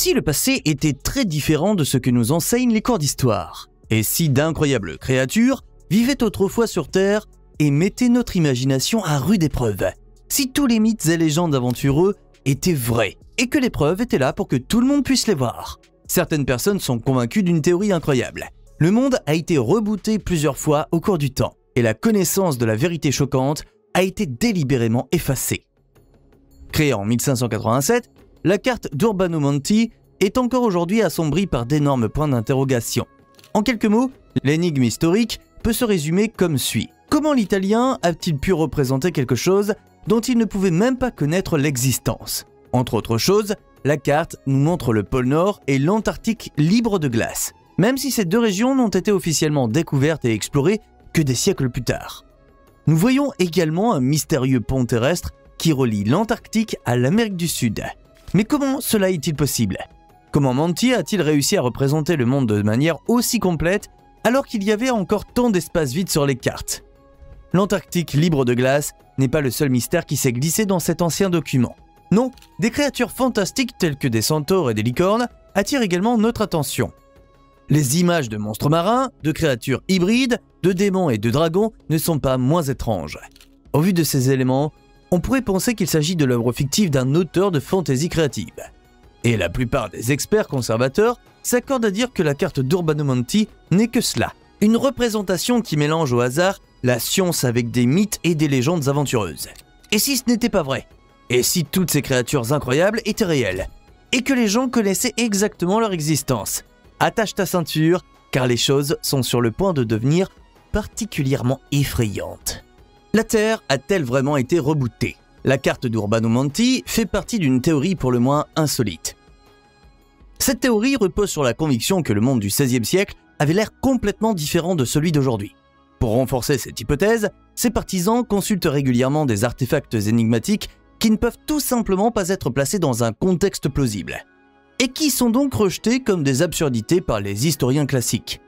si le passé était très différent de ce que nous enseignent les cours d'histoire? Et si d'incroyables créatures vivaient autrefois sur Terre et mettaient notre imagination à rude épreuve? Si tous les mythes et légendes aventureux étaient vrais et que les preuves étaient là pour que tout le monde puisse les voir? Certaines personnes sont convaincues d'une théorie incroyable. Le monde a été rebooté plusieurs fois au cours du temps et la connaissance de la vérité choquante a été délibérément effacée. Créée en 1587, la carte d'Urbano Monti est encore aujourd'hui assombrie par d'énormes points d'interrogation. En quelques mots, l'énigme historique peut se résumer comme suit. Comment l'Italien a-t-il pu représenter quelque chose dont il ne pouvait même pas connaître l'existence? Entre autres choses, la carte nous montre le pôle Nord et l'Antarctique libre de glace, même si ces deux régions n'ont été officiellement découvertes et explorées que des siècles plus tard. Nous voyons également un mystérieux pont terrestre qui relie l'Antarctique à l'Amérique du Sud. Mais comment cela est-il possible? Comment Monti a-t-il réussi à représenter le monde de manière aussi complète alors qu'il y avait encore tant d'espace vide sur les cartes? L'Antarctique libre de glace n'est pas le seul mystère qui s'est glissé dans cet ancien document. Non, des créatures fantastiques telles que des centaures et des licornes attirent également notre attention. Les images de monstres marins, de créatures hybrides, de démons et de dragons ne sont pas moins étranges. Au vu de ces éléments, on pourrait penser qu'il s'agit de l'œuvre fictive d'un auteur de fantaisie créative. Et la plupart des experts conservateurs s'accordent à dire que la carte d'Urbano Monti n'est que cela, une représentation qui mélange au hasard la science avec des mythes et des légendes aventureuses. Et si ce n'était pas vrai? Et si toutes ces créatures incroyables étaient réelles? Et que les gens connaissaient exactement leur existence? Attache ta ceinture, car les choses sont sur le point de devenir particulièrement effrayantes. La Terre a-t-elle vraiment été rebootée? La carte d'Urbano Monti fait partie d'une théorie pour le moins insolite. Cette théorie repose sur la conviction que le monde du XVIe siècle avait l'air complètement différent de celui d'aujourd'hui. Pour renforcer cette hypothèse, ses partisans consultent régulièrement des artefacts énigmatiques qui ne peuvent tout simplement pas être placés dans un contexte plausible, et qui sont donc rejetés comme des absurdités par les historiens classiques.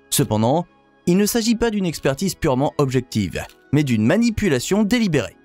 Cependant, il ne s'agit pas d'une expertise purement objective, mais d'une manipulation délibérée.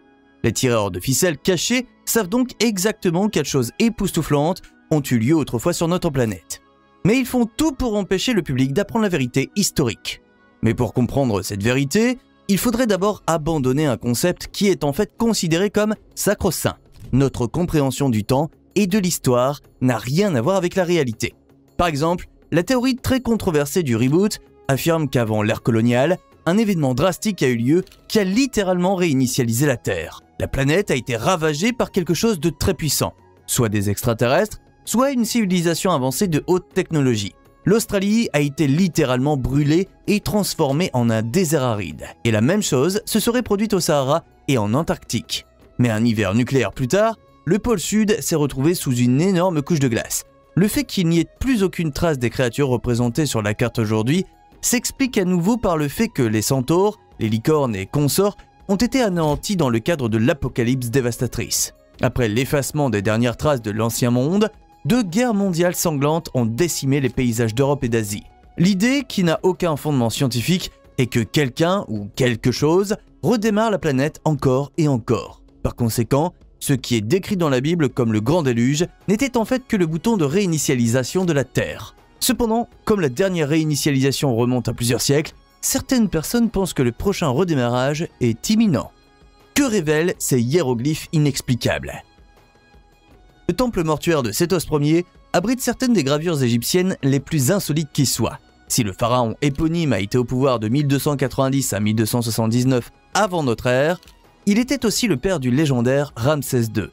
Les tireurs de ficelles cachés savent donc exactement quelles choses époustouflantes ont eu lieu autrefois sur notre planète. Mais ils font tout pour empêcher le public d'apprendre la vérité historique. Mais pour comprendre cette vérité, il faudrait d'abord abandonner un concept qui est en fait considéré comme sacro-saint. Notre compréhension du temps et de l'histoire n'a rien à voir avec la réalité. Par exemple, la théorie très controversée du reboot affirme qu'avant l'ère coloniale, un événement drastique a eu lieu qui a littéralement réinitialisé la Terre. La planète a été ravagée par quelque chose de très puissant, soit des extraterrestres, soit une civilisation avancée de haute technologie. L'Australie a été littéralement brûlée et transformée en un désert aride. Et la même chose se serait produite au Sahara et en Antarctique. Mais un hiver nucléaire plus tard, le pôle Sud s'est retrouvé sous une énorme couche de glace. Le fait qu'il n'y ait plus aucune trace des créatures représentées sur la carte aujourd'hui s'explique à nouveau par le fait que les centaures, les licornes et consorts ont été anéantis dans le cadre de l'apocalypse dévastatrice. Après l'effacement des dernières traces de l'ancien monde, 2 guerres mondiales sanglantes ont décimé les paysages d'Europe et d'Asie. L'idée, qui n'a aucun fondement scientifique, est que quelqu'un ou quelque chose redémarre la planète encore et encore. Par conséquent, ce qui est décrit dans la Bible comme le grand déluge n'était en fait que le bouton de réinitialisation de la Terre. Cependant, comme la dernière réinitialisation remonte à plusieurs siècles, certaines personnes pensent que le prochain redémarrage est imminent. Que révèlent ces hiéroglyphes inexplicables? Le temple mortuaire de Sétos Ier abrite certaines des gravures égyptiennes les plus insolites qui soient. Si le pharaon éponyme a été au pouvoir de 1290 à 1279 avant notre ère, il était aussi le père du légendaire Ramsès II.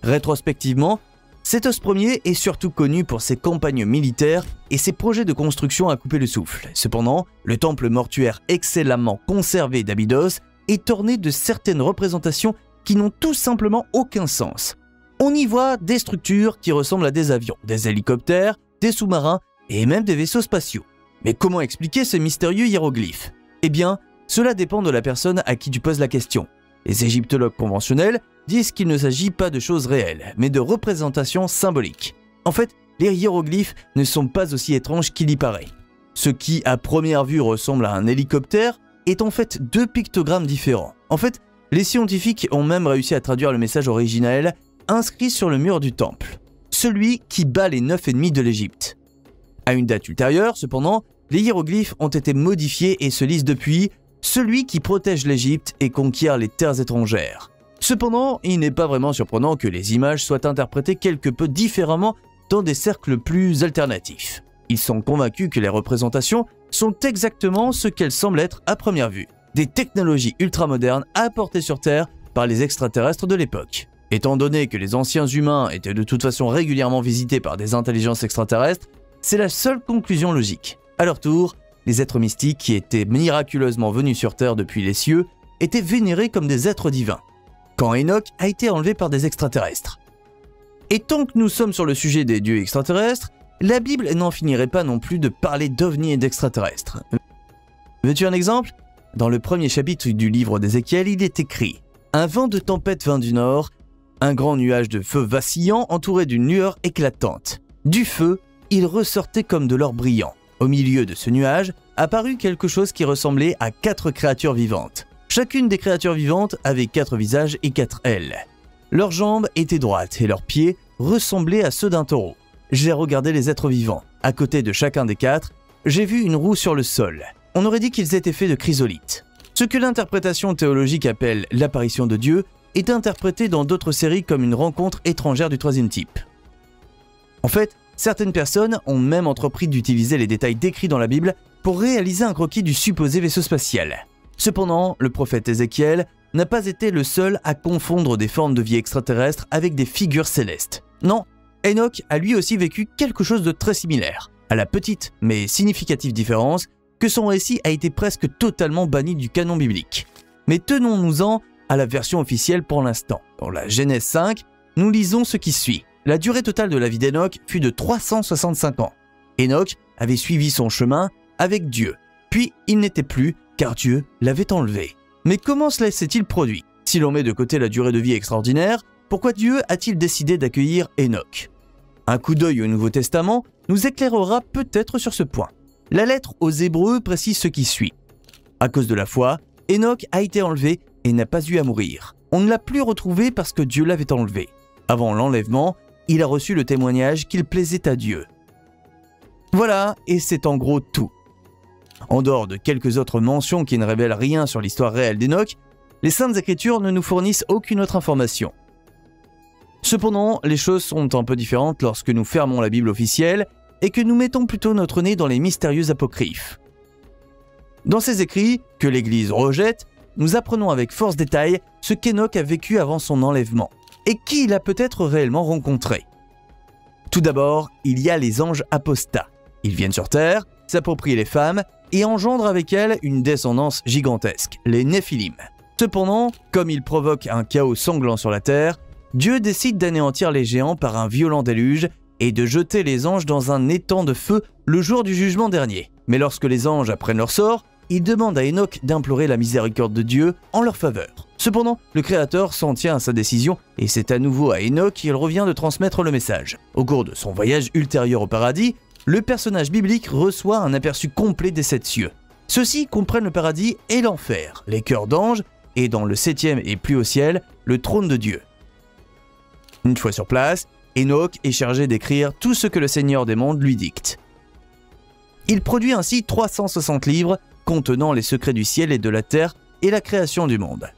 Rétrospectivement, Sétos Ier est surtout connu pour ses campagnes militaires et ses projets de construction à couper le souffle. Cependant, le temple mortuaire excellemment conservé d'Abydos est orné de certaines représentations qui n'ont tout simplement aucun sens. On y voit des structures qui ressemblent à des avions, des hélicoptères, des sous-marins et même des vaisseaux spatiaux. Mais comment expliquer ces mystérieux hiéroglyphes? Eh bien, cela dépend de la personne à qui tu poses la question. Les égyptologues conventionnels disent qu'il ne s'agit pas de choses réelles, mais de représentations symboliques. En fait, les hiéroglyphes ne sont pas aussi étranges qu'il y paraît. Ce qui, à première vue, ressemble à un hélicoptère est en fait 2 pictogrammes différents. En fait, les scientifiques ont même réussi à traduire le message originel inscrit sur le mur du temple. Ce celui qui bat les 9 ennemis de l'Égypte. À une date ultérieure, cependant, les hiéroglyphes ont été modifiés et se lisent depuis « celui qui protège l'Égypte et conquiert les terres étrangères ». Cependant, il n'est pas vraiment surprenant que les images soient interprétées quelque peu différemment dans des cercles plus alternatifs. Ils sont convaincus que les représentations sont exactement ce qu'elles semblent être à première vue, des technologies ultramodernes apportées sur Terre par les extraterrestres de l'époque. Étant donné que les anciens humains étaient de toute façon régulièrement visités par des intelligences extraterrestres, c'est la seule conclusion logique. À leur tour, les êtres mystiques qui étaient miraculeusement venus sur Terre depuis les cieux étaient vénérés comme des êtres divins, quand Enoch a été enlevé par des extraterrestres. Et tant que nous sommes sur le sujet des dieux extraterrestres, la Bible n'en finirait pas non plus de parler d'ovnis et d'extraterrestres. Veux-tu un exemple? Dans le premier chapitre du livre d'Ézéchiel, il est écrit « Un vent de tempête vint du nord, un grand nuage de feu vacillant entouré d'une lueur éclatante. Du feu, il ressortait comme de l'or brillant. Au milieu de ce nuage apparut quelque chose qui ressemblait à 4 créatures vivantes. Chacune des créatures vivantes avait 4 visages et 4 ailes. Leurs jambes étaient droites et leurs pieds ressemblaient à ceux d'un taureau. J'ai regardé les êtres vivants. À côté de chacun des 4, j'ai vu une roue sur le sol. On aurait dit qu'ils étaient faits de chrysolite. Ce que l'interprétation théologique appelle l'apparition de Dieu est interprété dans d'autres séries comme une rencontre étrangère du 3e type. En fait, certaines personnes ont même entrepris d'utiliser les détails décrits dans la Bible pour réaliser un croquis du supposé vaisseau spatial. Cependant, le prophète Ézéchiel n'a pas été le seul à confondre des formes de vie extraterrestres avec des figures célestes. Non, Enoch a lui aussi vécu quelque chose de très similaire, à la petite mais significative différence que son récit a été presque totalement banni du canon biblique. Mais tenons-nous-en à la version officielle pour l'instant. Dans la Genèse 5, nous lisons ce qui suit. La durée totale de la vie d'Enoch fut de 365 ans. Enoch avait suivi son chemin avec Dieu, puis il n'était plus car Dieu l'avait enlevé. Mais comment cela s'est-il produit? Si l'on met de côté la durée de vie extraordinaire, pourquoi Dieu a-t-il décidé d'accueillir Enoch? Un coup d'œil au Nouveau Testament nous éclairera peut-être sur ce point. La lettre aux Hébreux précise ce qui suit. À cause de la foi, Enoch a été enlevé et n'a pas eu à mourir. On ne l'a plus retrouvé parce que Dieu l'avait enlevé. Avant l'enlèvement, il a reçu le témoignage qu'il plaisait à Dieu. Voilà, et c'est en gros tout. En dehors de quelques autres mentions qui ne révèlent rien sur l'histoire réelle d'Enoch, les Saintes Écritures ne nous fournissent aucune autre information. Cependant, les choses sont un peu différentes lorsque nous fermons la Bible officielle et que nous mettons plutôt notre nez dans les mystérieux apocryphes. Dans ces écrits, que l'Église rejette, nous apprenons avec force détail ce qu'Enoch a vécu avant son enlèvement et qui il a peut-être réellement rencontré. Tout d'abord, il y a les anges apostats. Ils viennent sur Terre, s'approprient les femmes et engendrent avec elles une descendance gigantesque, les Néphilim. Cependant, comme ils provoquent un chaos sanglant sur la Terre, Dieu décide d'anéantir les géants par un violent déluge et de jeter les anges dans un étang de feu le jour du jugement dernier. Mais lorsque les anges apprennent leur sort, ils demandent à Enoch d'implorer la miséricorde de Dieu en leur faveur. Cependant, le Créateur s'en tient à sa décision et c'est à nouveau à Enoch qu'il revient de transmettre le message. Au cours de son voyage ultérieur au paradis, le personnage biblique reçoit un aperçu complet des 7 cieux. Ceux-ci comprennent le paradis et l'enfer, les cœurs d'anges et dans le 7e et plus haut ciel, le trône de Dieu. Une fois sur place, Enoch est chargé d'écrire tout ce que le Seigneur des mondes lui dicte. Il produit ainsi 360 livres contenant les secrets du ciel et de la terre et la création du monde.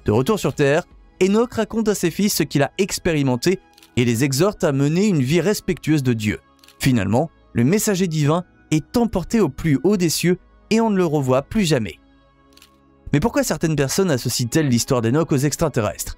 De retour sur Terre, Enoch raconte à ses fils ce qu'il a expérimenté et les exhorte à mener une vie respectueuse de Dieu. Finalement, le messager divin est emporté au plus haut des cieux et on ne le revoit plus jamais. Mais pourquoi certaines personnes associent-elles l'histoire d'Enoch aux extraterrestres?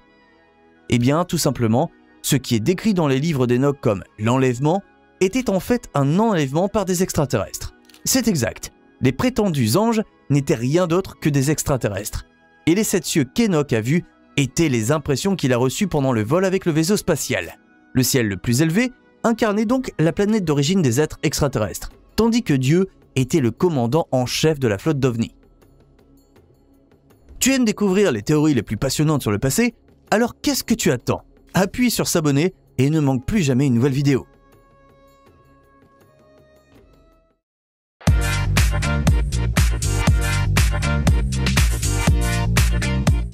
Eh bien, tout simplement, ce qui est décrit dans les livres d'Enoch comme l'enlèvement était en fait un enlèvement par des extraterrestres. C'est exact, les prétendus anges n'étaient rien d'autre que des extraterrestres. Et les 7 cieux qu'Enoch a vus étaient les impressions qu'il a reçues pendant le vol avec le vaisseau spatial. Le ciel le plus élevé incarnait donc la planète d'origine des êtres extraterrestres, tandis que Dieu était le commandant en chef de la flotte d'OVNI. Tu aimes découvrir les théories les plus passionnantes sur le passé? Alors qu'est-ce que tu attends? Appuie sur s'abonner et ne manque plus jamais une nouvelle vidéo.